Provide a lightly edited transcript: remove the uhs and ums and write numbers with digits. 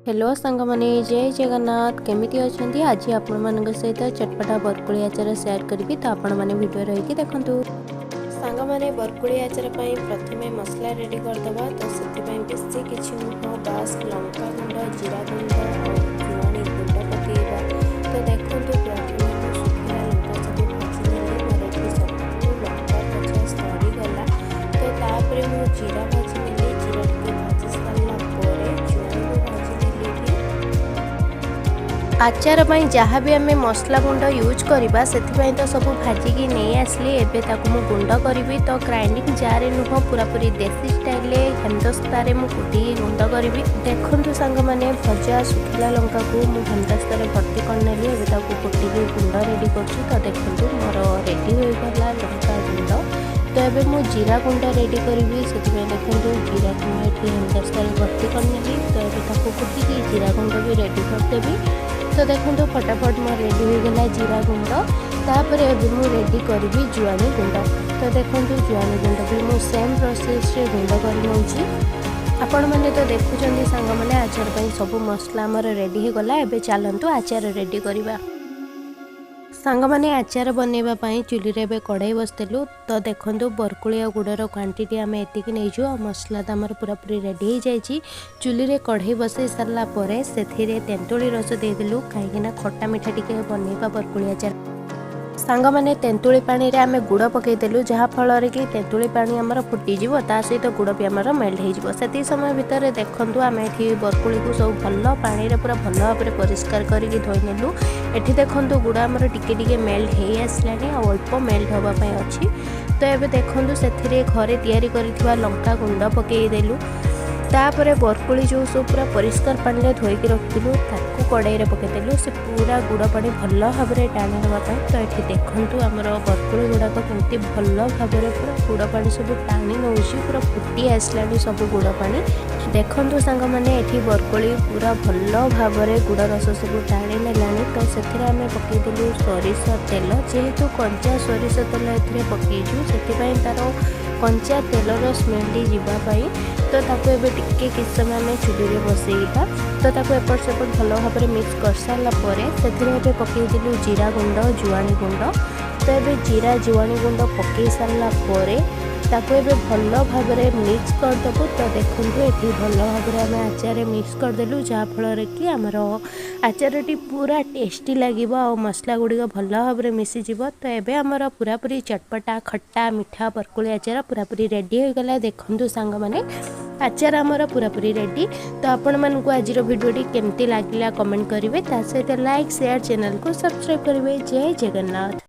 Hello सांग माने जय जगन्नाथ केमिति अछंती आज आपण मानक सहित चटपटा बरकुली आचार शेयर करी तो आपण माने वीडियो रही देखंतु सांग माने बरकुली आचार पई प्रथमे मसला रेडी कर दबा तो सेति पई बेसी किछि नुह बास लंका गुंड जीरा गुंड और जुआनी गुंड पकेइबा तो देखंतु प्रथमे सुखिला लंका सब भाजी देले मोर एठी सब लंका पचा सड़ी गला तो तापरे मु जीरा भाजी देले जीरा के भाजी सारला परे जुआनी को भाजी आचार जहाँ भी आम मसला गुंड यूज करवा से तो सब भाजिकी नहीं आसली एबे ताकू मु गुंड करी तो ग्राइंडिंग जार नुह पूरा पूरी देसी स्टाइल हेमदस्तार मुझे गुंड करी देखु सांग मैंने भजा सुखिला लंका को मुझे हेमदस्तार भर्ती करनेली एबे कुटी गुंड रेडी कर देखु मोर रेडी हो गला लंका गुंड तो ये मु जीरा गुंड रेडी करी से देखो जीरा को मुझे हेमदस्तार भर्ती करनेली तो ये कुटी जीरा गुंड भी रेडी करदेवी तो देखो फटाफट मोर रेडी हो गला जीरा गुंड तापर अभी मु रेडी करी जुआनी गुंड तो देखो जुआनी गुंड भी मु सेम प्रोसेस रे गुंड कर नउची आपण माने तो देखुचंदी सांग माने आचार पई सब मसला हमर रेडी हो गला एबे चलंतु आचार रेडी करिबा सांग माने आचार बनैबा पई चुली रे बे कढ़ाई बसतेलु तो देखंतु बरकुली आ गुड़र क्वांटिटी आमे एतिकी नैजु आ मसला त हमर पूरा पूरी रेडी हो जाईची चुली रे कढ़ाई बसई सरला परे सेथिरे तेंतुली रस दे देलु काहेकि ना खट्टा मिठा टिके बनैबा बरकुली आचार सांग माने तेंतुली पानी रे आमे गुड़ पकईदेलु जहाँ फल कि तेंतुली पानी आमर फुटीज ता सहित गुड़ भी आमर मेल्ट हो से समय भितर देखु आम ये बरकुली को सब भल पानी रे पूरा भल भाव में परिष्कार करके धोईनेलु एठी देखु गुड़ आमर टिके मेल्ट हो आसलानी आ अल्प मेल्ट होगापाई अच्छी तो ये देखु से घरे तैयारी करिथिबा लंका गुंड पकईदेलु तापर बरकुली जो सब पूरा परिष्कार पानी रे धोईकी रखिलु ताकू कड़ाई रे पकईदेलु से पूरा गुड़ पानी भल भाव में टाणी नापाई तो ये देखु आमर बरकुली गुड़ाक केमती भल भाव में पूरा गुड़ पानी सब टाणी नौ पूरा फुटी आसलानी सब गुड़ पानी देखु सांग मैंने ये बरकुली पूरा भल भाव में गुड़ रस सब टाणी नेलानी तो से पकईदेलु सोरिष तेल जेहेतु कंचा सोरिष तेल ए पकईचु से तार कंचा तेलर स्मेल जावाई तो ताको एबे टिके किस समय आम चुली रे बसईबा तो ताको एपट सेपट भल भाव में मिक्स कर सारा परे से पकईदेलु जीरा गुंड जुआनी गुंड तो ये जीरा जुआनी गुंड पकई सारा परे ताको एबे भल भाव में मिक्स करदेबु तो देखु ये भल भाव में आम आचार मिक्स करदेलु जहाँफल कि आमर आचारटी पूरा टेस्टी लगे और मसला गुड़िक भल भाव में मिसीज तो ये आमर पूरा पूरी चटपटा खट्टा मिठा बरकुली आचार पूरा पूरी रेडी हो गला देखु सांग माने आचार आमर पूरा पूरी रेडी तो आपण मानकु आजिर भिडियोटी केमती लागिला कमेंट करेंगे सहित लाइक शेयर चैनल को सब्सक्राइब करेंगे जय जगन्नाथ।